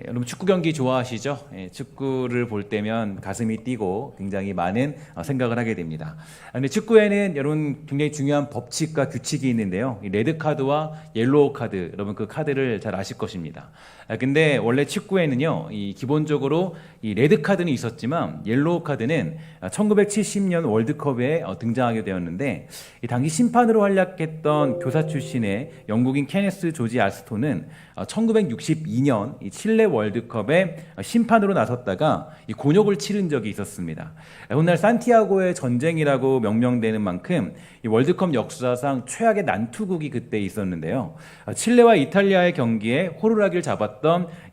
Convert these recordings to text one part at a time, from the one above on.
여러분 축구 경기 좋아하시죠? 축구를 볼 때면 가슴이 뛰고 굉장히 많은 생각을 하게 됩니다. 근데 축구에는 여러분 굉장히 중요한 법칙과 규칙이 있는데요. 이 레드 카드와 옐로우 카드, 여러분 그 카드를 잘 아실 것입니다. 근데 원래 축구에는요, 이 기본적으로 이 레드 카드는 있었지만 옐로우 카드는 1970년 월드컵에 등장하게 되었는데, 이 당시 심판으로 활약했던 교사 출신의 영국인 케네스 조지 아스톤은 1962년 이 칠레 월드컵에 심판으로 나섰다가 이 곤욕을 치른 적이 있었습니다. 오늘 산티아고의 전쟁이라고 명명되는 만큼 이 월드컵 역사상 최악의 난투극이 그때 있었는데요. 칠레와 이탈리아의 경기에 호루라기를 잡았던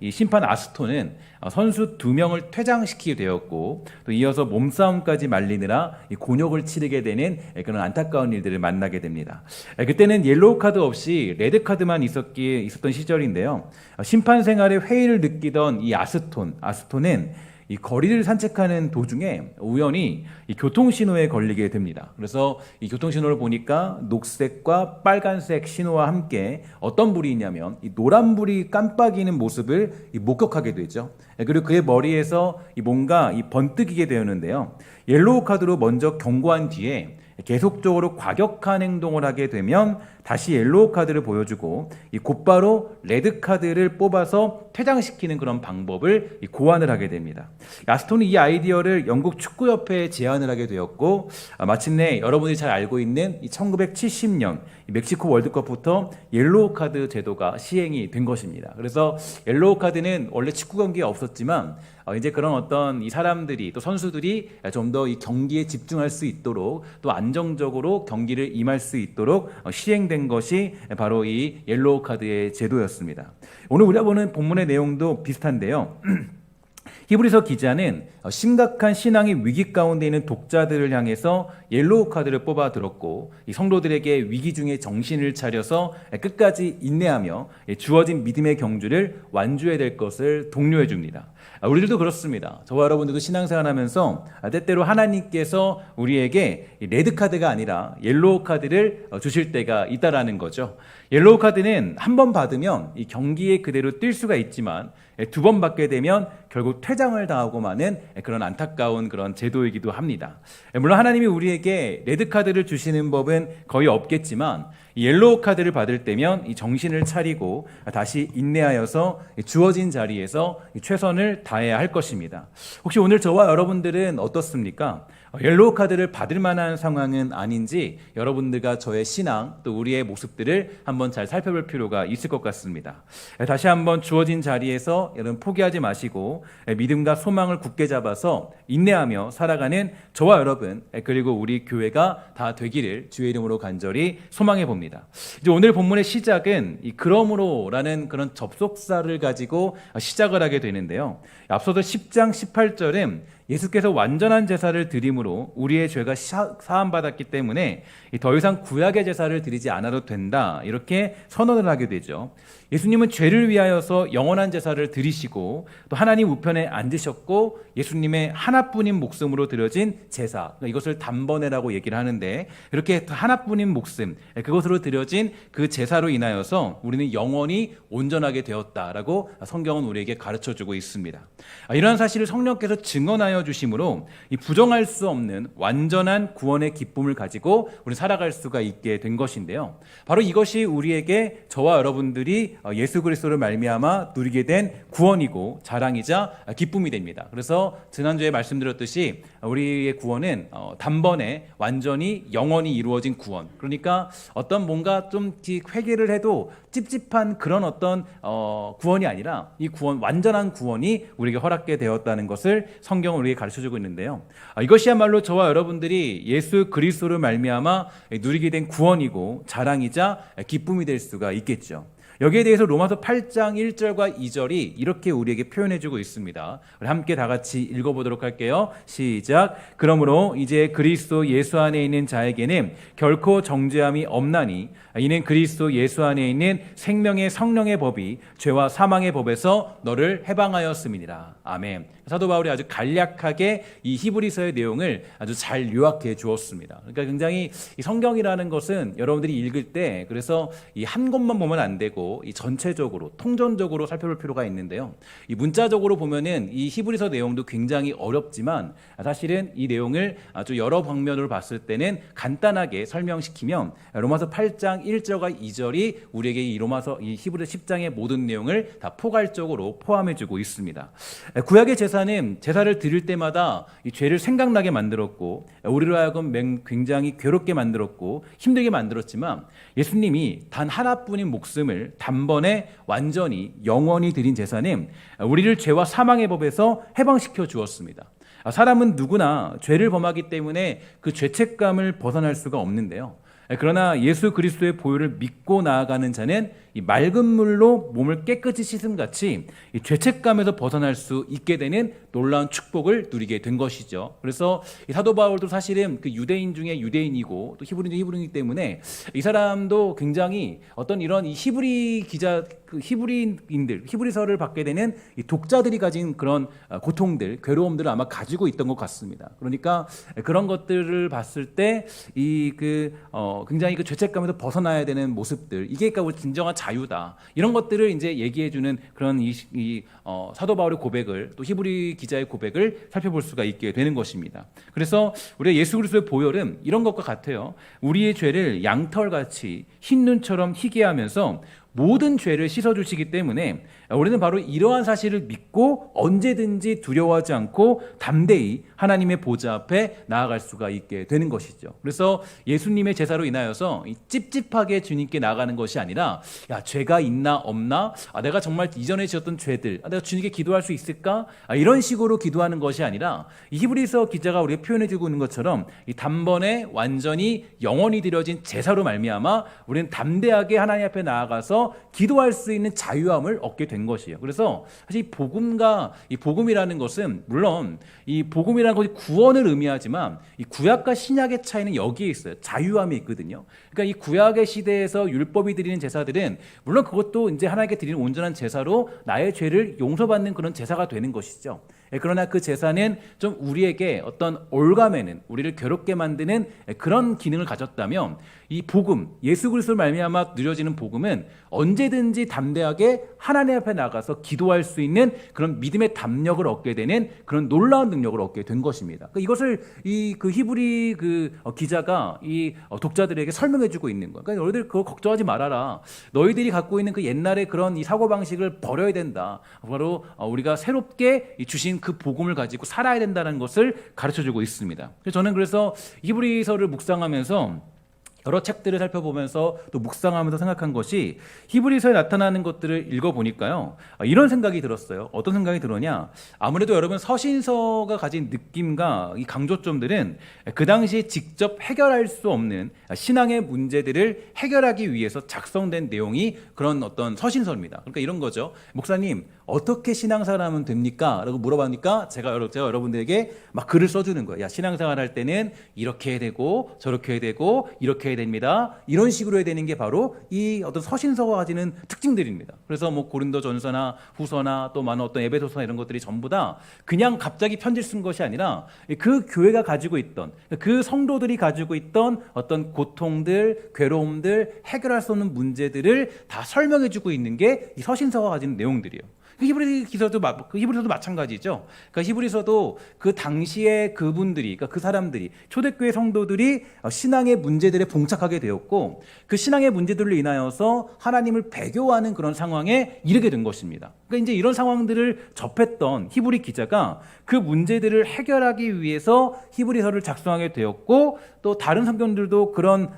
이 심판 아스톤은 선수 2명을 퇴장시키게 되었고, 또 이어서 몸싸움까지 말리느라 이 곤욕을 치르게 되는 그런 안타까운 일들을 만나게 됩니다. 그때는 옐로우 카드 없이 레드 카드만 있었던 시절인데요. 심판 생활에 회의를 느끼던 이 아스톤은 이 거리를 산책하는 도중에 우연히 이 교통신호에 걸리게 됩니다. 그래서 이 교통신호를 보니까 녹색과 빨간색 신호와 함께 어떤 불이 있냐면 이 노란불이 깜빡이는 모습을 목격하게 되죠. 그리고 그의 머리에서 뭔가 번뜩이게 되었는데요. 옐로우 카드로 먼저 경고한 뒤에 계속적으로 과격한 행동을 하게 되면 다시 옐로우 카드를 보여주고 곧바로 레드 카드를 뽑아서 퇴장시키는 그런 방법을 고안을 하게 됩니다. 아스톤이 이 아이디어를 영국 축구협회에 제안을 하게 되었고, 마침내 여러분이 잘 알고 있는 1970년 멕시코 월드컵부터 옐로우 카드 제도가 시행이 된 것입니다. 그래서 옐로우 카드는 원래 축구 경기에 없었지만 이제 그런 어떤 이 사람들이, 또 선수들이 좀 더 이 경기에 집중할 수 있도록, 또 안정적으로 경기를 임할 수 있도록 시행된 것이 바로 이 옐로우 카드의 제도였습니다. 오늘 우리가 보는 본문의 내용도 비슷한데요. 히브리서 기자는 심각한 신앙의 위기 가운데 있는 독자들을 향해서 옐로우 카드를 뽑아 들었고, 이 성도들에게 위기 중에 정신을 차려서 끝까지 인내하며 주어진 믿음의 경주를 완주해야 될 것을 독려해 줍니다. 우리들도 그렇습니다. 저와 여러분들도 신앙생활하면서 때때로 하나님께서 우리에게 레드 카드가 아니라 옐로우 카드를 주실 때가 있다라는 거죠. 옐로우 카드는 한 번 받으면 이 경기에 그대로 뛸 수가 있지만 2번 받게 되면 결국 퇴장을 당하고 마는 그런 안타까운 그런 제도이기도 합니다. 물론 하나님이 우리에게 레드 카드를 주시는 법은 거의 없겠지만 옐로우 카드를 받을 때면 이 정신을 차리고 다시 인내하여서 주어진 자리에서 최선을 다해야 할 것입니다. 혹시 오늘 저와 여러분들은 어떻습니까? 옐로우 카드를 받을 만한 상황은 아닌지 여러분들과 저의 신앙, 또 우리의 모습들을 한번 잘 살펴볼 필요가 있을 것 같습니다. 다시 한번 주어진 자리에서 여러분 포기하지 마시고 믿음과 소망을 굳게 잡아서 인내하며 살아가는 저와 여러분, 그리고 우리 교회가 다 되기를 주의 이름으로 간절히 소망해 봅니다. 이제 오늘 본문의 시작은 이 그러므로라는 그런 접속사를 가지고 시작을 하게 되는데요. 앞서서 10장 18절은 예수께서 완전한 제사를 드림으로 우리의 죄가 사함받았기 때문에 더 이상 구약의 제사를 드리지 않아도 된다, 이렇게 선언을 하게 되죠. 예수님은 죄를 위하여서 영원한 제사를 드리시고 또 하나님 우편에 앉으셨고, 예수님의 하나뿐인 목숨으로 드려진 제사, 이것을 단번에라고 얘기를 하는데, 이렇게 하나뿐인 목숨, 그것으로 드려진 그 제사로 인하여서 우리는 영원히 온전하게 되었다라고 성경은 우리에게 가르쳐주고 있습니다. 이러한 사실을 성령께서 증언하여 주심으로 이 부정할 수 없는 완전한 구원의 기쁨을 가지고 우리 살아갈 수가 있게 된 것인데요. 바로 이것이 우리에게, 저와 여러분들이 예수 그리스도를 말미암아 누리게 된 구원이고 자랑이자 기쁨이 됩니다. 그래서 지난주에 말씀드렸듯이 우리의 구원은 단번에 완전히 영원히 이루어진 구원, 그러니까 어떤 뭔가 좀 회개를 해도 찝찝한 그런 어떤 구원이 아니라 이 구원, 완전한 구원이 우리에게 허락게 되었다는 것을 성경은 우리에게 가르쳐주고 있는데요. 이것이야말로 저와 여러분들이 예수 그리스도를 말미암아 누리게 된 구원이고 자랑이자 기쁨이 될 수가 있겠죠. 여기에 대해서 로마서 8장 1절과 2절이 이렇게 우리에게 표현해주고 있습니다. 우리 함께 다 같이 읽어보도록 할게요. 시작. 그러므로 이제 그리스도 예수 안에 있는 자에게는 결코 정죄함이 없나니 이는 그리스도 예수 안에 있는 생명의 성령의 법이 죄와 사망의 법에서 너를 해방하였음이니라. 아멘. 사도 바울이 아주 간략하게 이 히브리서의 내용을 아주 잘 요약해 주었습니다. 그러니까 굉장히 이 성경이라는 것은 여러분들이 읽을 때, 그래서 이 한 곳만 보면 안 되고 또 이 전체적으로 통전적으로 살펴볼 필요가 있는데요. 이 문자적으로 보면은 이 히브리서 내용도 굉장히 어렵지만 사실은 이 내용을 아주 여러 방면으로 봤을 때는 간단하게 설명시키면 로마서 8장 1절과 2절이 우리에게 이 히브리서 10장의 모든 내용을 다 포괄적으로 포함해주고 있습니다. 구약의 제사는 제사를 드릴 때마다 이 죄를 생각나게 만들었고 우리로 하여금 굉장히 괴롭게 만들었고 힘들게 만들었지만 예수님이 단 하나뿐인 목숨을 단번에 완전히 영원히 드린 제사는 우리를 죄와 사망의 법에서 해방시켜 주었습니다. 사람은 누구나 죄를 범하기 때문에 그 죄책감을 벗어날 수가 없는데요. 그러나 예수 그리스도의 보혈을 믿고 나아가는 자는 이 맑은 물로 몸을 깨끗이 씻음같이 이 죄책감에서 벗어날 수 있게 되는 놀라운 축복을 누리게 된 것이죠. 그래서 이 사도 바울도 사실은 그 유대인 중에 유대인이고 또 히브리인 중에 히브리인이기 때문에 이 사람도 굉장히 어떤 이런 이 히브리인들, 히브리서를 받게 되는 이 독자들이 가진 그런 고통들, 괴로움들을 아마 가지고 있던 것 같습니다. 그러니까 그런 것들을 봤을 때 굉장히 그 죄책감에서 벗어나야 되는 모습들, 이게 그러니까 진정한 자유다. 이런 것들을 이제 얘기해주는 그런 사도 바울의 고백을 또 히브리 기자의 고백을 살펴볼 수가 있게 되는 것입니다. 그래서 우리가 예수 그리스도의 보혈은 이런 것과 같아요. 우리의 죄를 양털같이 흰 눈처럼 희게 하면서 모든 죄를 씻어주시기 때문에 우리는 바로 이러한 사실을 믿고 언제든지 두려워하지 않고 담대히 하나님의 보좌 앞에 나아갈 수가 있게 되는 것이죠. 그래서 예수님의 제사로 인하여서 찝찝하게 주님께 나아가는 것이 아니라 야, 죄가 있나 없나? 내가 정말 이전에 지었던 죄들 내가 주님께 기도할 수 있을까? 이런 식으로 기도하는 것이 아니라 이 히브리서 기자가 우리가 표현해주고 있는 것처럼 이 단번에 완전히 영원히 드려진 제사로 말미암아 우리는 담대하게 하나님 앞에 나아가서 기도할 수 있는 자유함을 얻게 된 것이에요. 그래서 사실 이 복음이라는 것은 물론 이 복음이라는 것이 구원을 의미하지만 이 구약과 신약의 차이는 여기에 있어요. 자유함이 있거든요. 그러니까 이 구약의 시대에서 율법이 드리는 제사들은 물론 그것도 이제 하나님께 드리는 온전한 제사로 나의 죄를 용서받는 그런 제사가 되는 것이죠. 그러나 그 제사는 좀 우리에게 어떤 올가매는 우리를 괴롭게 만드는 그런 기능을 가졌다면 이 복음, 예수 그리스도를 말미암아 누려지는 복음은 언제든지 담대하게 하나님 앞에 나가서 기도할 수 있는 그런 믿음의 담력을 얻게 되는 그런 놀라운 능력을 얻게 된 것입니다. 이것을 그 히브리 기자가 이 독자들에게 설명해주고 있는 거예요. 그러니까 너희들 그거 걱정하지 말아라. 너희들이 갖고 있는 그 옛날의 그런 이 사고 방식을 버려야 된다. 바로 우리가 새롭게 주신 그 복음을 가지고 살아야 된다는 것을 가르쳐주고 있습니다. 그래서 히브리서를 묵상하면서 여러 책들을 살펴보면서 또 묵상하면서 생각한 것이 히브리서에 나타나는 것들을 읽어보니까요, 이런 생각이 들었어요. 어떤 생각이 들었냐? 아무래도 여러분 서신서가 가진 느낌과 이 강조점들은 그 당시 직접 해결할 수 없는 신앙의 문제들을 해결하기 위해서 작성된 내용이 그런 어떤 서신서입니다. 그러니까 이런 거죠. 목사님, 어떻게 신앙생활하면 됩니까? 라고 물어봤으니까 제가 여러분들에게 막 글을 써주는 거예요. 야, 신앙생활 할 때는 이렇게 해야 되고 저렇게 해야 되고 이렇게 해야 됩니다. 이런 식으로 해야 되는 게 바로 이 어떤 서신서가 가지는 특징들입니다. 그래서 뭐 고린도전서나 후서나 또 많은 어떤 에베소서나 이런 것들이 전부 다 그냥 갑자기 편지를 쓴 것이 아니라 그 교회가 가지고 있던 그 성도들이 가지고 있던 어떤 고통들, 괴로움들, 해결할 수 없는 문제들을 다 설명해주고 있는 게 이 서신서가 가지는 내용들이에요. 히브리서도 마찬가지죠. 그러니까 히브리서도 그 당시에 그분들이, 그러니까 그 사람들이, 초대교회 성도들이 신앙의 문제들에 봉착하게 되었고, 그 신앙의 문제들로 인하여서 하나님을 배교하는 그런 상황에 이르게 된 것입니다. 그러니까 이제 이런 상황들을 접했던 히브리 기자가 그 문제들을 해결하기 위해서 히브리서를 작성하게 되었고, 또 다른 성경들도 그런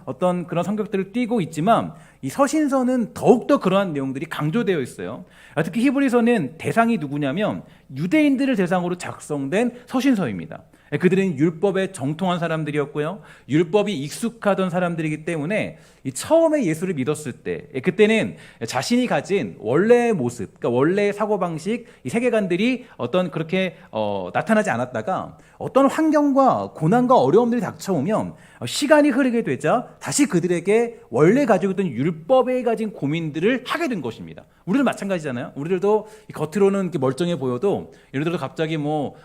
성격들을 띠고 있지만 이 서신서는 더욱더 그러한 내용들이 강조되어 있어요. 특히 히브리서는 대상이 누구냐면 유대인들을 대상으로 작성된 서신서입니다. 그들은 율법에 정통한 사람들이었고요. 율법이 익숙하던 사람들이기 때문에 처음에 예수를 믿었을 때, 그때는 자신이 가진 원래의 모습, 그러니까 원래의 사고방식, 이 세계관들이 그렇게 나타나지 않았다가 어떤 환경과 고난과 어려움들이 닥쳐오면 시간이 흐르게 되자 다시 그들에게 원래 가지고 있던 율법에 가진 고민들을 하게 된 것입니다. 우리도 마찬가지잖아요. 우리들도 겉으로는 이렇게 멀쩡해 보여도 예를 들어서 갑자기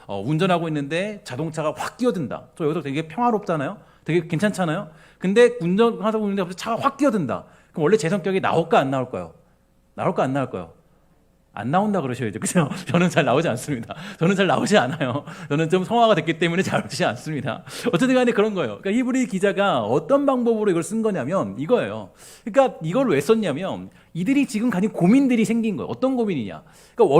운전하고 있는데 자동차가 확 끼어든다. 저 여기서 되게 평화롭잖아요. 되게 괜찮잖아요. 근데 운전하다 보는데 갑자기 차가 확 끼어든다. 그럼 원래 제 성격이 나올까 안 나올까요? 나올까 안 나올까요? 안 나온다 그러셔야죠. 그죠? 저는 잘 나오지 않습니다. 저는 잘 나오지 않아요. 저는 좀 성화가 됐기 때문에 잘 나오지 않습니다. 어쨌든 간에 그런 거예요. 그러니까 히브리 기자가 어떤 방법으로 이걸 쓴 거냐면 이거예요. 그러니까 이걸 왜 썼냐면 이들이 지금 가진 고민들이 생긴 거예요. 어떤 고민이냐. 그러니까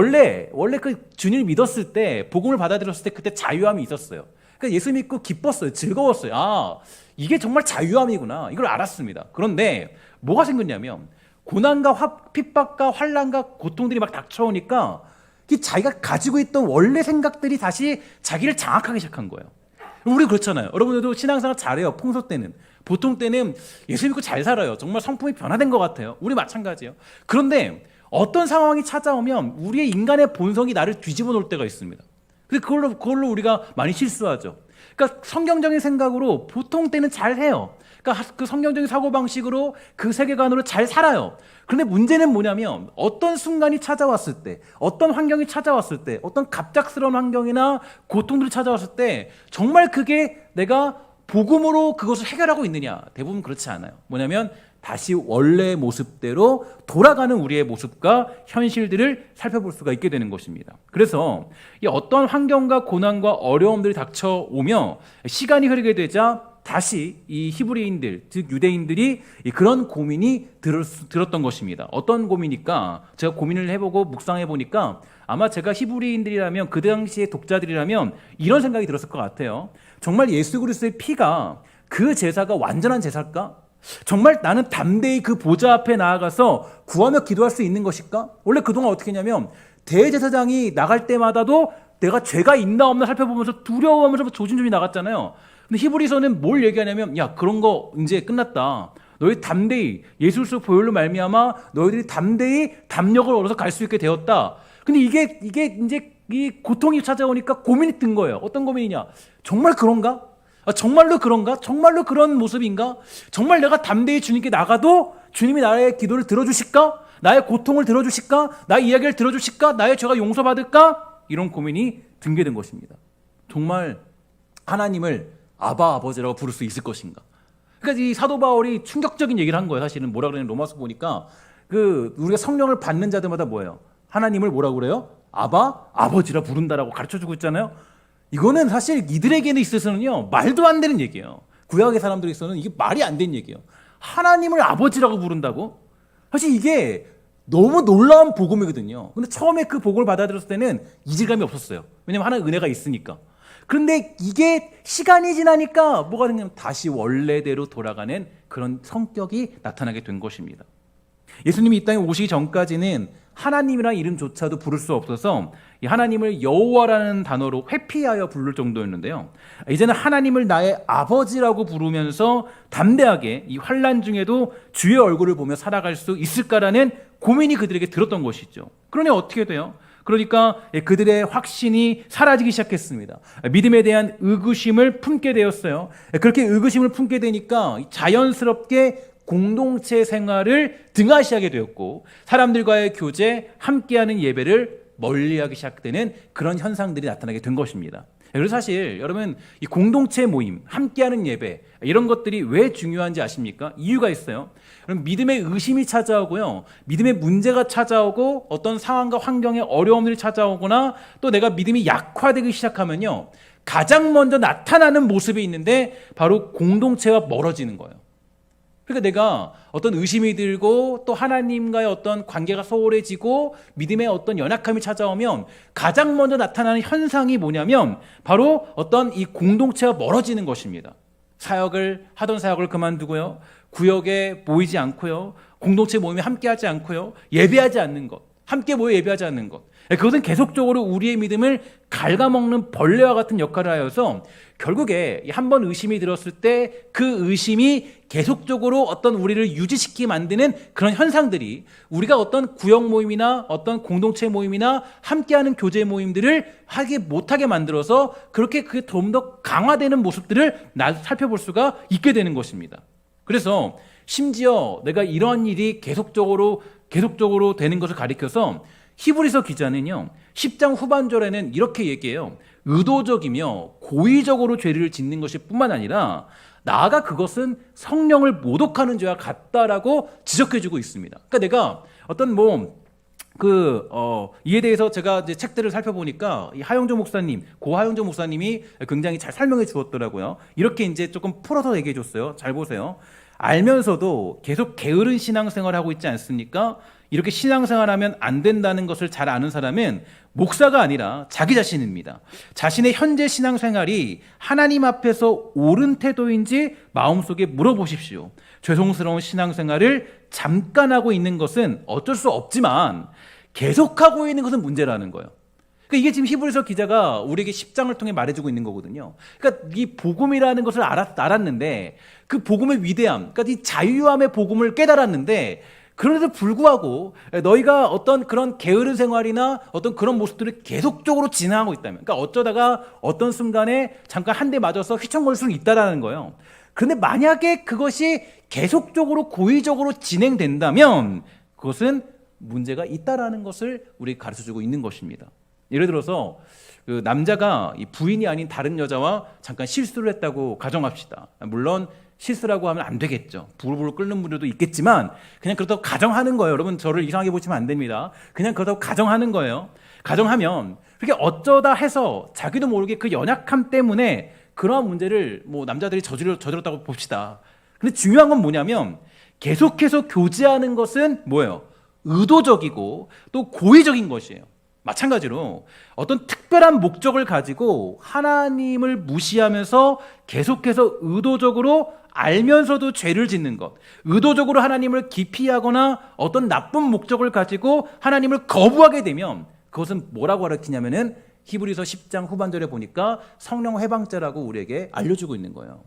원래 그 주님을 믿었을 때, 복음을 받아들였을 때 그때 자유함이 있었어요. 그러니까 예수 믿고 기뻤어요. 즐거웠어요. 아, 이게 정말 자유함이구나. 이걸 알았습니다. 그런데 뭐가 생겼냐면 고난과 핍박과 환난과 고통들이 막 닥쳐오니까 자기가 가지고 있던 원래 생각들이 다시 자기를 장악하기 시작한 거예요. 우리 그렇잖아요. 여러분들도 신앙생활 잘해요. 풍소 때는. 보통 때는 예수 믿고 잘 살아요. 정말 성품이 변화된 것 같아요. 우리 마찬가지예요. 그런데 어떤 상황이 찾아오면 우리의 인간의 본성이 나를 뒤집어 놓을 때가 있습니다. 근데 그걸로 우리가 많이 실수하죠. 그러니까 성경적인 생각으로 보통 때는 잘해요. 그러니까 그 성경적인 사고방식으로 그 세계관으로 잘 살아요. 그런데 문제는 뭐냐면 어떤 순간이 찾아왔을 때, 어떤 환경이 찾아왔을 때, 어떤 갑작스러운 환경이나 고통들이 찾아왔을 때 정말 그게 내가 복음으로 그것을 해결하고 있느냐? 대부분 그렇지 않아요. 뭐냐면 다시 원래의 모습대로 돌아가는 우리의 모습과 현실들을 살펴볼 수가 있게 되는 것입니다. 그래서 이 어떤 환경과 고난과 어려움들이 닥쳐오며 시간이 흐르게 되자 다시 이 히브리인들, 즉 유대인들이 그런 고민이 들었던 것입니다. 어떤 고민일까? 제가 고민을 해보고 묵상해보니까 아마 제가 히브리인들이라면, 그 당시의 독자들이라면 이런 생각이 들었을 것 같아요. 정말 예수 그리스도의 피가 그 제사가 완전한 제사일까? 정말 나는 담대히 그 보좌 앞에 나아가서 구하며 기도할 수 있는 것일까? 원래 그동안 어떻게 했냐면 대제사장이 나갈 때마다도 내가 죄가 있나 없나 살펴보면서 두려워하면서 조심조심 나갔잖아요. 근데 히브리서는 뭘 얘기하냐면, 야, 그런 거 이제 끝났다. 너희 담대히 예수 그리스도 보혈로 말미암아 너희들이 담대히 담력을 얻어서 갈 수 있게 되었다. 근데 이게 이제 이 고통이 찾아오니까 고민이 든 거예요. 어떤 고민이냐? 정말 그런가? 아, 정말로 그런가? 정말로 그런 모습인가? 정말 내가 담대히 주님께 나가도 주님이 나의 기도를 들어주실까? 나의 고통을 들어주실까? 나의 이야기를 들어주실까? 나의 죄가 용서받을까? 이런 고민이 등게 된 것입니다. 정말 하나님을 아바 아버지라고 부를 수 있을 것인가? 그러니까 이 사도 바울이 충격적인 얘기를 한 거예요. 사실은 뭐라 그러냐면 로마서 보니까 우리가 성령을 받는 자들마다 뭐예요? 하나님을 뭐라고 그래요? 아바 아버지라 부른다라고 가르쳐주고 있잖아요. 이거는 사실 이들에게는 있어서는요 말도 안 되는 얘기예요. 구약의 사람들에 있어서는 이게 말이 안 되는 얘기예요. 하나님을 아버지라고 부른다고? 사실 이게 너무 놀라운 복음이거든요. 근데 처음에 그 복음을 받아들였을 때는 이질감이 없었어요. 왜냐면 하나의 은혜가 있으니까. 그런데 이게 시간이 지나니까 뭐가 되냐면 다시 원래대로 돌아가는 그런 성격이 나타나게 된 것입니다. 예수님이 이 땅에 오시기 전까지는 하나님이라는 이름조차도 부를 수 없어서 이 하나님을 여호와라는 단어로 회피하여 부를 정도였는데요. 이제는 하나님을 나의 아버지라고 부르면서 담대하게 이 환난 중에도 주의 얼굴을 보며 살아갈 수 있을까라는 고민이 그들에게 들었던 것이죠. 그러니 어떻게 돼요? 그러니까 그들의 확신이 사라지기 시작했습니다. 믿음에 대한 의구심을 품게 되었어요. 그렇게 의구심을 품게 되니까 자연스럽게 공동체 생활을 등하시하게 되었고 사람들과의 교제, 함께하는 예배를 멀리하기 시작되는 그런 현상들이 나타나게 된 것입니다. 그래서 사실 여러분 이 공동체 모임, 함께하는 예배 이런 것들이 왜 중요한지 아십니까? 이유가 있어요. 그럼 믿음의 의심이 찾아오고요. 믿음의 문제가 찾아오고 어떤 상황과 환경에 어려움들이 찾아오거나 또 내가 믿음이 약화되기 시작하면요. 가장 먼저 나타나는 모습이 있는데 바로 공동체와 멀어지는 거예요. 그러니까 내가 어떤 의심이 들고 또 하나님과의 어떤 관계가 소홀해지고 믿음의 어떤 연약함이 찾아오면 가장 먼저 나타나는 현상이 뭐냐면 바로 어떤 이 공동체와 멀어지는 것입니다. 하던 사역을 그만두고요. 구역에 모이지 않고요. 공동체 모임에 함께하지 않고요. 예배하지 않는 것. 함께 모여 예배하지 않는 것. 그것은 계속적으로 우리의 믿음을 갉아먹는 벌레와 같은 역할을 하여서 결국에 한번 의심이 들었을 때 그 의심이 계속적으로 어떤 우리를 유지시키게 만드는 그런 현상들이 우리가 어떤 구역 모임이나 어떤 공동체 모임이나 함께하는 교제 모임들을 하게 못하게 만들어서 그렇게 그게 좀 더 강화되는 모습들을 살펴볼 수가 있게 되는 것입니다. 그래서 심지어 내가 이러한 일이 계속적으로 되는 것을 가리켜서 히브리서 기자는요 10장 후반절에는 이렇게 얘기해요. 의도적이며 고의적으로 죄를 짓는 것이 뿐만 아니라 나아가 그것은 성령을 모독하는 죄와 같다라고 지적해주고 있습니다. 그러니까 내가 어떤 이에 대해서 제가 이제 책들을 살펴보니까 이 하영조 목사님, 고 하영조 목사님이 굉장히 잘 설명해 주었더라고요. 이렇게 이제 조금 풀어서 얘기해 줬어요. 잘 보세요. 알면서도 계속 게으른 신앙생활을 하고 있지 않습니까? 이렇게 신앙생활하면 안 된다는 것을 잘 아는 사람은 목사가 아니라 자기 자신입니다. 자신의 현재 신앙생활이 하나님 앞에서 옳은 태도인지 마음속에 물어보십시오. 죄송스러운 신앙생활을 잠깐 하고 있는 것은 어쩔 수 없지만 계속하고 있는 것은 문제라는 거예요. 그러니까 이게 지금 히브리서 기자가 우리에게 10장을 통해 말해주고 있는 거거든요. 그러니까 이 복음이라는 것을 알았는데 그 복음의 위대함, 그러니까 이 자유함의 복음을 깨달았는데 그런데도 불구하고 너희가 어떤 그런 게으른 생활이나 어떤 그런 모습들을 계속적으로 진행하고 있다면, 그러니까 어쩌다가 어떤 순간에 잠깐 한 대 맞아서 휘청거릴 수는 있다라는 거예요. 그런데 만약에 그것이 계속적으로 고의적으로 진행된다면 그것은 문제가 있다라는 것을 우리에게 가르쳐주고 있는 것입니다. 예를 들어서 그 남자가 이 부인이 아닌 다른 여자와 잠깐 실수를 했다고 가정합시다. 물론 실수라고 하면 안 되겠죠. 부글부글 끓는 분들도 있겠지만 그냥 그렇다고 가정하는 거예요. 여러분 저를 이상하게 보시면 안 됩니다. 그냥 그렇다고 가정하는 거예요. 가정하면 그게 어쩌다 해서 자기도 모르게 그 연약함 때문에 그러한 문제를 남자들이 저질렀다고 봅시다. 근데 중요한 건 뭐냐면 계속해서 교제하는 것은 뭐예요? 의도적이고 또 고의적인 것이에요. 마찬가지로 어떤 특별한 목적을 가지고 하나님을 무시하면서 계속해서 의도적으로 알면서도 죄를 짓는 것, 의도적으로 하나님을 기피하거나 어떤 나쁜 목적을 가지고 하나님을 거부하게 되면 그것은 뭐라고 가르치냐면은 히브리서 10장 후반절에 보니까 성령 회방죄라고 우리에게 알려주고 있는 거예요.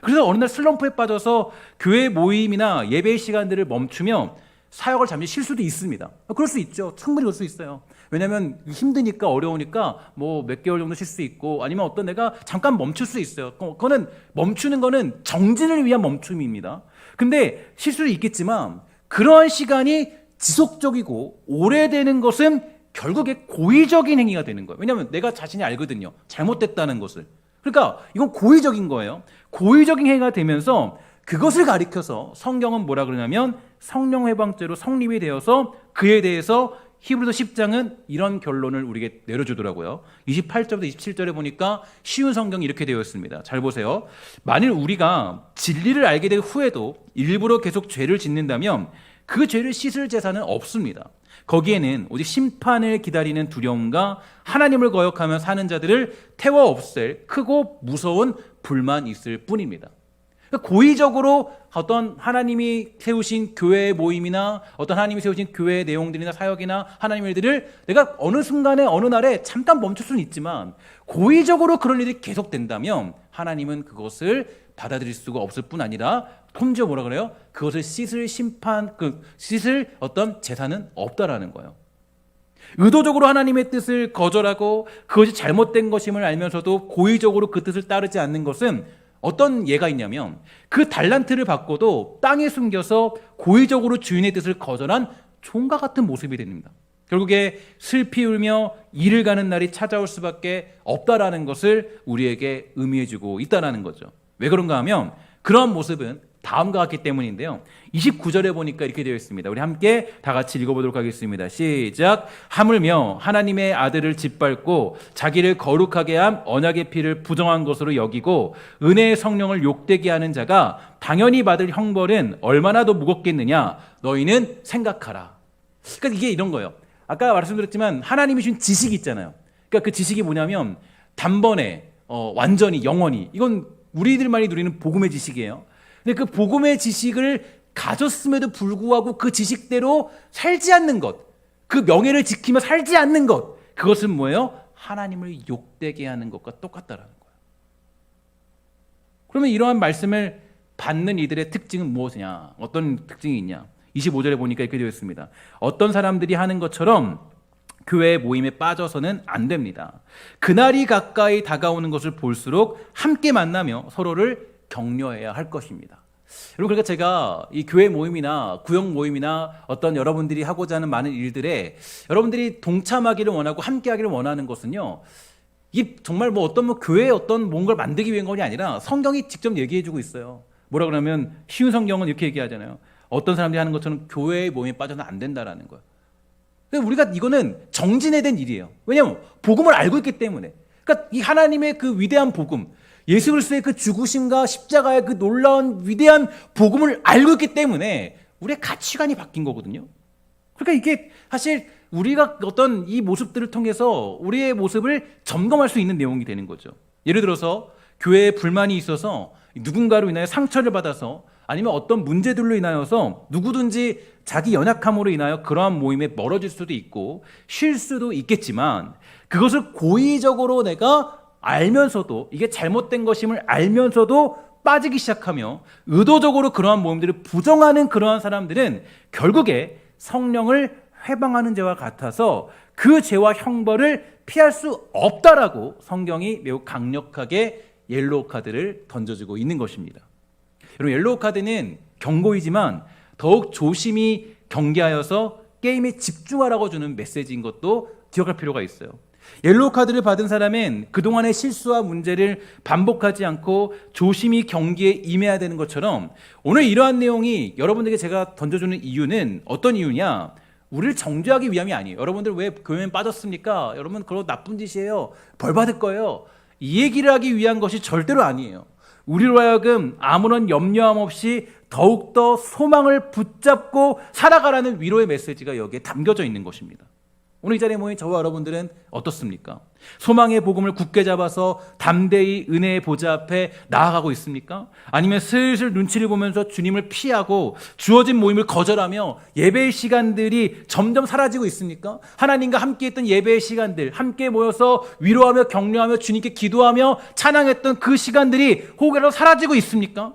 그래서 어느 날 슬럼프에 빠져서 교회 모임이나 예배 시간들을 멈추면 사역을 잠시 쉴 수도 있습니다. 그럴 수 있죠. 충분히 그럴 수 있어요. 왜냐하면 힘드니까 어려우니까 몇 개월 정도 쉴 수 있고 아니면 어떤 내가 잠깐 멈출 수 있어요. 그거는 멈추는 거는 정진을 위한 멈춤입니다. 근데 쉴 수도 있겠지만 그러한 시간이 지속적이고 오래되는 것은 결국에 고의적인 행위가 되는 거예요. 왜냐하면 내가 자신이 알거든요. 잘못됐다는 것을. 그러니까 이건 고의적인 거예요. 고의적인 행위가 되면서 그것을 가리켜서 성경은 뭐라 그러냐면 성령 회방죄로 성립이 되어서 그에 대해서 히브리서 10장은 이런 결론을 우리에게 내려주더라고요. 28절부터 27절에 보니까 쉬운 성경이 이렇게 되어 있습니다. 잘 보세요. 만일 우리가 진리를 알게 된 후에도 일부러 계속 죄를 짓는다면 그 죄를 씻을 제사는 없습니다. 거기에는 오직 심판을 기다리는 두려움과 하나님을 거역하며 사는 자들을 태워 없앨 크고 무서운 불만이 있을 뿐입니다. 고의적으로 어떤 하나님이 세우신 교회의 모임이나 어떤 하나님이 세우신 교회의 내용들이나 사역이나 하나님의 일들을 내가 어느 순간에 어느 날에 잠깐 멈출 수는 있지만 고의적으로 그런 일이 계속된다면 하나님은 그것을 받아들일 수가 없을 뿐 아니라 심지어 뭐라 그래요? 그것을 씻을 어떤 제사는 없다라는 거예요. 의도적으로 하나님의 뜻을 거절하고 그것이 잘못된 것임을 알면서도 고의적으로 그 뜻을 따르지 않는 것은 어떤 예가 있냐면 그 달란트를 받고도 땅에 숨겨서 고의적으로 주인의 뜻을 거절한 종과 같은 모습이 됩니다. 결국에 슬피 울며 이를 가는 날이 찾아올 수밖에 없다라는 것을 우리에게 의미해주고 있다는 거죠. 왜 그런가 하면 그런 모습은 다음과 같기 때문인데요. 29절에 보니까 이렇게 되어 있습니다. 우리 함께 다 같이 읽어보도록 하겠습니다. 시작. 하물며 하나님의 아들을 짓밟고 자기를 거룩하게 함 언약의 피를 부정한 것으로 여기고 은혜의 성령을 욕되게 하는 자가 당연히 받을 형벌은 얼마나 더 무겁겠느냐 너희는 생각하라. 그러니까 이게 이런 거예요. 아까 말씀드렸지만 하나님이 주신 지식이 있잖아요. 그러니까 그 지식이 뭐냐면 단번에 완전히 영원히 이건 우리들만이 누리는 복음의 지식이에요. 근데 그 복음의 지식을 가졌음에도 불구하고 그 지식대로 살지 않는 것, 그 명예를 지키며 살지 않는 것, 그것은 뭐예요? 하나님을 욕되게 하는 것과 똑같다라는 거예요. 그러면 이러한 말씀을 받는 이들의 특징은 무엇이냐? 어떤 특징이 있냐? 25절에 보니까 이렇게 되어 있습니다. 어떤 사람들이 하는 것처럼 교회의 모임에 빠져서는 안 됩니다. 그날이 가까이 다가오는 것을 볼수록 함께 만나며 서로를 격려해야 할 것입니다. 여러분, 그러니까 제가 이 교회 모임이나 구역 모임이나 어떤 여러분들이 하고자 하는 많은 일들에 여러분들이 동참하기를 원하고 함께하기를 원하는 것은요, 이게 정말 교회에 어떤 뭔가를 만들기 위한 것이 아니라 성경이 직접 얘기해주고 있어요. 뭐라 그러면 쉬운 성경은 이렇게 얘기하잖아요. 어떤 사람들이 하는 것처럼 교회의 모임에 빠져는 안 된다라는 거예요. 그러니까 우리가 이거는 정진해야 된 일이에요. 왜냐하면 복음을 알고 있기 때문에. 그러니까 이 하나님의 그 위대한 복음, 예수 그리스도의 그 죽으심과 십자가의 그 놀라운 위대한 복음을 알고 있기 때문에 우리의 가치관이 바뀐 거거든요. 그러니까 이게 사실 우리가 어떤 이 모습들을 통해서 우리의 모습을 점검할 수 있는 내용이 되는 거죠. 예를 들어서 교회에 불만이 있어서 누군가로 인하여 상처를 받아서 아니면 어떤 문제들로 인하여서 누구든지 자기 연약함으로 인하여 그러한 모임에 멀어질 수도 있고 쉴 수도 있겠지만 그것을 고의적으로 내가 알면서도 이게 잘못된 것임을 알면서도 빠지기 시작하며 의도적으로 그러한 모임들을 부정하는 그러한 사람들은 결국에 성령을 회방하는 죄와 같아서 그 죄와 형벌을 피할 수 없다라고 성경이 매우 강력하게 옐로우 카드를 던져주고 있는 것입니다. 여러분, 옐로우 카드는 경고이지만 더욱 조심히 경계하여서 게임에 집중하라고 주는 메시지인 것도 기억할 필요가 있어요. 옐로우 카드를 받은 사람은 그동안의 실수와 문제를 반복하지 않고 조심히 경기에 임해야 되는 것처럼 오늘 이러한 내용이 여러분들에게 제가 던져주는 이유는 어떤 이유냐? 우리를 정죄하기 위함이 아니에요. 여러분들 왜 교회에 빠졌습니까? 여러분 그거 나쁜 짓이에요. 벌 받을 거예요. 이 얘기를 하기 위한 것이 절대로 아니에요. 우리로 하여금 아무런 염려함 없이 더욱더 소망을 붙잡고 살아가라는 위로의 메시지가 여기에 담겨져 있는 것입니다. 오늘 이 자리에 모인 저와 여러분들은 어떻습니까? 소망의 복음을 굳게 잡아서 담대히 은혜의 보좌 앞에 나아가고 있습니까? 아니면 슬슬 눈치를 보면서 주님을 피하고 주어진 모임을 거절하며 예배의 시간들이 점점 사라지고 있습니까? 하나님과 함께 했던 예배의 시간들, 함께 모여서 위로하며 격려하며 주님께 기도하며 찬양했던 그 시간들이 혹여라도 사라지고 있습니까?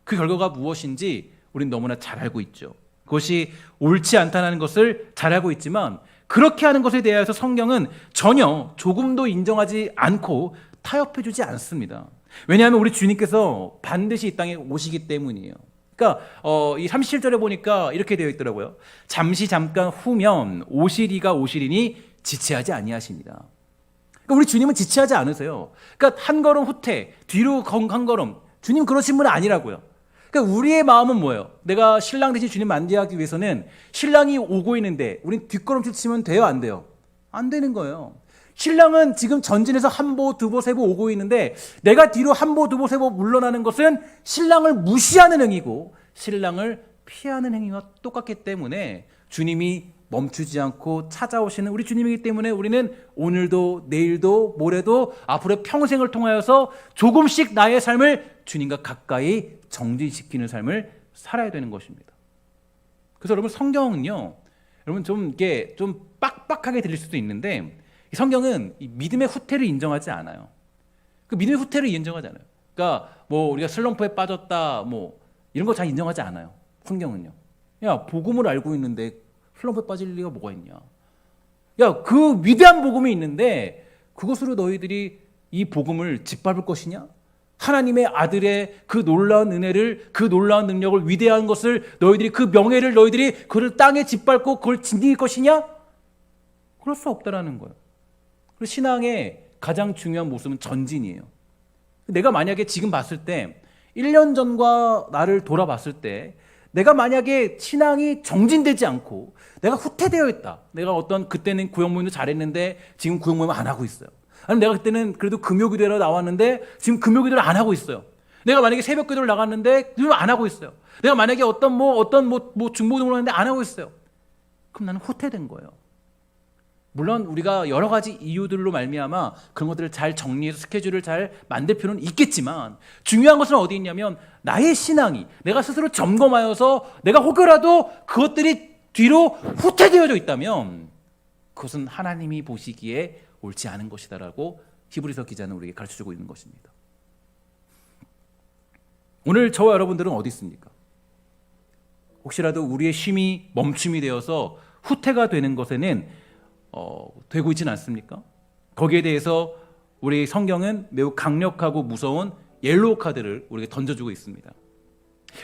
그 결과가 무엇인지 우리는 너무나 잘 알고 있죠. 그것이 옳지 않다는 것을 잘 알고 있지만 그렇게 하는 것에 대해서 성경은 전혀 조금도 인정하지 않고 타협해주지 않습니다. 왜냐하면 우리 주님께서 반드시 이 땅에 오시기 때문이에요. 그러니까 이 37절에 보니까 이렇게 되어 있더라고요. 잠시 잠깐 후면 오시리가 오시리니 지체하지 아니하십니다. 그러니까 우리 주님은 지체하지 않으세요. 그러니까 한 걸음 후퇴, 뒤로 한 걸음. 주님 그러신 분은 아니라고요. 그러니까 우리의 마음은 뭐예요? 내가 신랑 대신 주님 만나기 위해서는 신랑이 오고 있는데 우린 뒷걸음질 치면 돼요? 안 돼요? 안 되는 거예요. 신랑은 지금 전진해서 한 보, 두 보, 세 보 오고 있는데 내가 뒤로 한 보, 두 보, 세 보 물러나는 것은 신랑을 무시하는 행위고 신랑을 피하는 행위와 똑같기 때문에 주님이 멈추지 않고 찾아오시는 우리 주님이기 때문에 우리는 오늘도 내일도 모레도 앞으로 평생을 통하여서 조금씩 나의 삶을 주님과 가까이 정진시키는 삶을 살아야 되는 것입니다. 그래서 여러분 성경은요, 여러분 좀 이게 좀 빡빡하게 들릴 수도 있는데 이 성경은 이 믿음의 후퇴를 인정하지 않아요. 그 믿음의 후퇴를 인정하지 않아요. 그러니까 뭐 우리가 슬럼프에 빠졌다 뭐 이런 거 잘 인정하지 않아요. 성경은요. 야, 복음을 알고 있는데 슬럼프에 빠질 리가 뭐가 있냐? 야, 그 위대한 복음이 있는데 그것으로 너희들이 이 복음을 짓밟을 것이냐? 하나님의 아들의 그 놀라운 은혜를, 그 놀라운 능력을, 위대한 것을 너희들이 그 명예를 너희들이 그를 땅에 짓밟고 그걸 지닐 것이냐? 그럴 수 없다라는 거예요. 그리고 신앙의 가장 중요한 모습은 전진이에요. 내가 만약에 지금 봤을 때 1년 전과 나를 돌아봤을 때 내가 만약에 신앙이 정진되지 않고 내가 후퇴되어 있다. 내가 어떤 그때는 구역모임도 잘했는데 지금 구역모임 안 하고 있어요. 아니 내가 그때는 그래도 금요기도로 나왔는데 지금 금요기도를 안 하고 있어요. 내가 만약에 새벽기도를 나갔는데 지금 안 하고 있어요. 내가 만약에 어떤 중보등을 하는데 안 하고 있어요. 그럼 나는 후퇴된 거예요. 물론 우리가 여러 가지 이유들로 말미암아 그런 것들을 잘 정리해서 스케줄을 잘 만들 필요는 있겠지만 중요한 것은 어디 있냐면 나의 신앙이 내가 스스로 점검하여서 내가 혹여라도 그것들이 뒤로 후퇴되어져 있다면 그것은 하나님이 보시기에 옳지 않은 것이다라고 히브리서 기자는 우리에게 가르쳐주고 있는 것입니다. 오늘 저와 여러분들은 어디 있습니까? 혹시라도 우리의 쉼이 멈춤이 되어서 후퇴가 되는 것에는 되고 있지는 않습니까? 거기에 대해서 우리 성경은 매우 강력하고 무서운 옐로우 카드를 우리에게 던져주고 있습니다.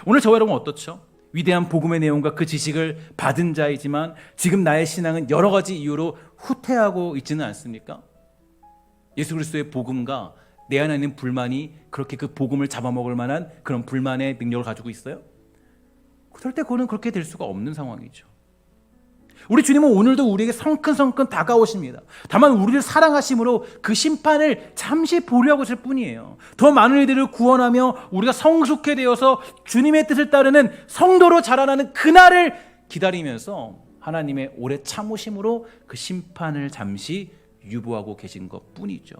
오늘 저와 여러분 어떻죠? 위대한 복음의 내용과 그 지식을 받은 자이지만 지금 나의 신앙은 여러 가지 이유로 후퇴하고 있지는 않습니까? 예수 그리스도의 복음과 내 안에 있는 불만이 그렇게 그 복음을 잡아먹을 만한 그런 불만의 능력을 가지고 있어요? 절대 그거는 그렇게 될 수가 없는 상황이죠. 우리 주님은 오늘도 우리에게 성큼성큼 다가오십니다. 다만 우리를 사랑하심으로 그 심판을 잠시 보려고 하실 뿐이에요. 더 많은 이들을 구원하며 우리가 성숙해 되어서 주님의 뜻을 따르는 성도로 자라나는 그날을 기다리면서 하나님의 오래 참으심으로 그 심판을 잠시 유보하고 계신 것 뿐이죠.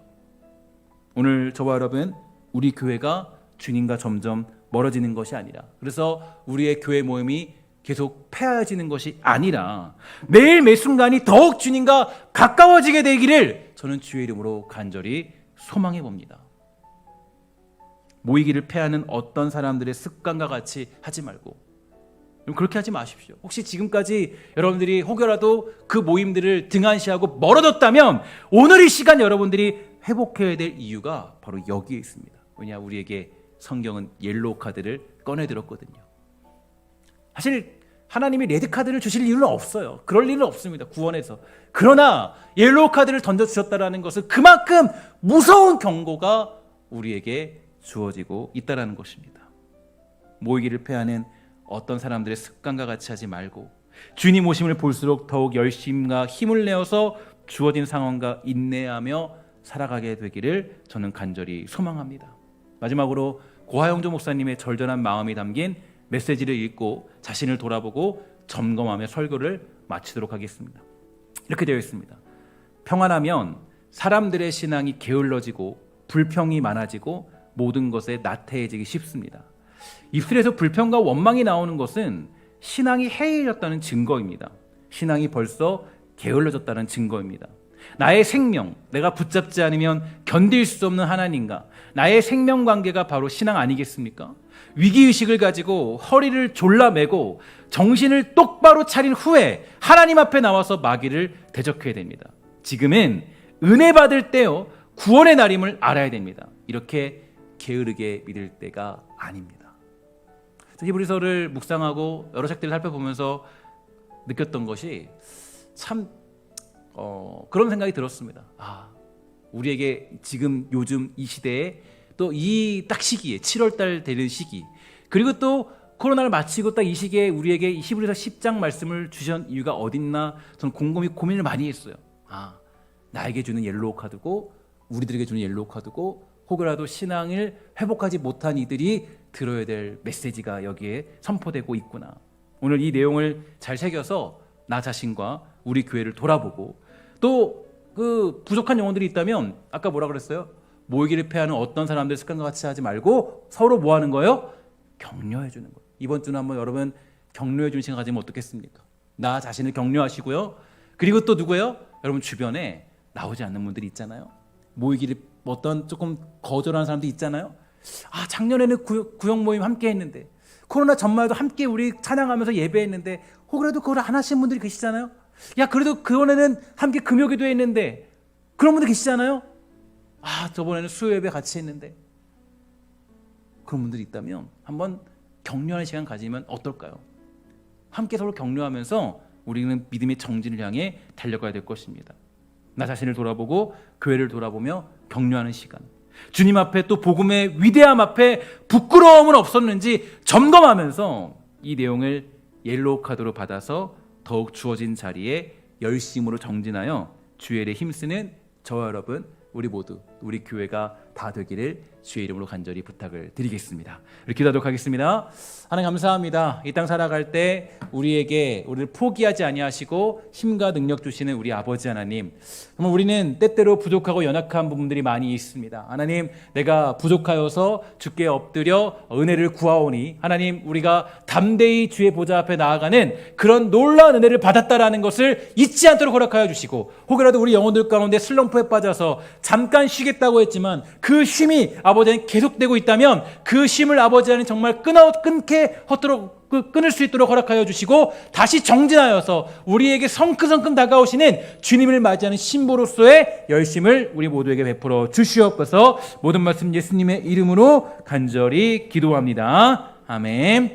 오늘 저와 여러분, 우리 교회가 주님과 점점 멀어지는 것이 아니라, 그래서 우리의 교회 모임이 계속 폐하여지는 것이 아니라 매일 매 순간이 더욱 주님과 가까워지게 되기를 저는 주의 이름으로 간절히 소망해 봅니다. 모이기를 폐하는 어떤 사람들의 습관과 같이 하지 말고, 그렇게 하지 마십시오. 혹시 지금까지 여러분들이 혹여라도 그 모임들을 등한시하고 멀어졌다면 오늘 이 시간 여러분들이 회복해야 될 이유가 바로 여기에 있습니다. 왜냐, 우리에게 성경은 옐로우 카드를 꺼내들었거든요. 사실 하나님이 레드카드를 주실 이유는 없어요. 그럴 일은 없습니다, 구원에서. 그러나 옐로우 카드를 던져주셨다는 것은 그만큼 무서운 경고가 우리에게 주어지고 있다는 것입니다. 모이기를 폐하는 어떤 사람들의 습관과 같이 하지 말고 주님 오심을 볼수록 더욱 열심과 힘을 내어서 주어진 상황과 인내하며 살아가게 되기를 저는 간절히 소망합니다. 마지막으로 고하영조 목사님의 절절한 마음이 담긴 메시지를 읽고 자신을 돌아보고 점검하며 설교를 마치도록 하겠습니다. 이렇게 되어 있습니다. 평안하면 사람들의 신앙이 게을러지고 불평이 많아지고 모든 것에 나태해지기 쉽습니다. 입술에서 불평과 원망이 나오는 것은 신앙이 해이해졌다는 증거입니다. 신앙이 벌써 게을러졌다는 증거입니다. 나의 생명, 내가 붙잡지 않으면 견딜 수 없는 하나님과 나의 생명 관계가 바로 신앙 아니겠습니까? 위기의식을 가지고 허리를 졸라매고 정신을 똑바로 차린 후에 하나님 앞에 나와서 마귀를 대적해야 됩니다. 지금은 은혜 받을 때요, 구원의 날임을 알아야 됩니다. 이렇게 게으르게 믿을 때가 아닙니다. 히브리서를 묵상하고 여러 책들을 살펴보면서 느꼈던 것이 참 그런 생각이 들었습니다. 우리에게 지금 요즘 이 시대에 또 이 딱 시기에 7월달 되는 시기, 그리고 또 코로나를 마치고 딱 이 시기에 우리에게 히브리서 10장 말씀을 주신 이유가 어딨나 저는 곰곰이 고민을 많이 했어요. 나에게 주는 옐로우 카드고 우리들에게 주는 옐로우 카드고 혹여라도 신앙을 회복하지 못한 이들이 들어야 될 메시지가 여기에 선포되고 있구나. 오늘 이 내용을 잘 새겨서 나 자신과 우리 교회를 돌아보고 또 그 부족한 영혼들이 있다면 아까 뭐라 그랬어요? 모이기를 폐하는 어떤 사람들 습관과 같이 하지 말고 서로 뭐 하는 거예요? 격려해 주는 거예요. 이번 주는 한번 여러분 격려해 주는 시간 가지면 어떻겠습니까? 나 자신을 격려하시고요. 그리고 또 누구예요? 여러분 주변에 나오지 않는 분들이 있잖아요. 모이기를 어떤 조금 거절하는 사람도 있잖아요. 작년에는 구역 모임 함께 했는데 코로나 전말도 함께 우리 찬양하면서 예배했는데 혹여라도 그걸 안 하신 분들이 계시잖아요. 그래도 그번에는 함께 금요기도 했는데 그런 분들 계시잖아요. 저번에는 수요 예배 같이 했는데 그런 분들이 있다면 한번 격려하는 시간 가지면 어떨까요? 함께 서로 격려하면서 우리는 믿음의 정진을 향해 달려가야 될 것입니다. 나 자신을 돌아보고 교회를 돌아보며 격려하는 시간, 주님 앞에 또 복음의 위대함 앞에 부끄러움은 없었는지 점검하면서 이 내용을 옐로우 카드로 받아서 더욱 주어진 자리에 열심으로 정진하여 주의 일에 힘쓰는 저와 여러분, 우리 모두, 우리 교회가 다 되기를 주의 이름으로 간절히 부탁을 드리겠습니다. 이렇게 기도하도록 하겠습니다. 하나님 감사합니다. 이 땅 살아갈 때 우리를 포기하지 아니하시고 힘과 능력 주시는 우리 아버지 하나님, 정말 우리는 때때로 부족하고 연약한 부분들이 많이 있습니다. 하나님, 내가 부족하여서 주께 엎드려 은혜를 구하오니 하나님, 우리가 담대히 주의 보좌 앞에 나아가는 그런 놀라운 은혜를 받았다라는 것을 잊지 않도록 허락하여 주시고, 혹여라도 우리 영혼들 가운데 슬럼프에 빠져서 잠깐 쉬겠다고 했지만 그 쉼이 아버지는 계속되고 있다면 그 쉼을 아버지는 정말 끊을 수 있도록 허락하여 주시고 다시 정진하여서 우리에게 성큼성큼 다가오시는 주님을 맞이하는 신보로서의 열심을 우리 모두에게 베풀어 주시옵소서. 모든 말씀 예수님의 이름으로 간절히 기도합니다. 아멘.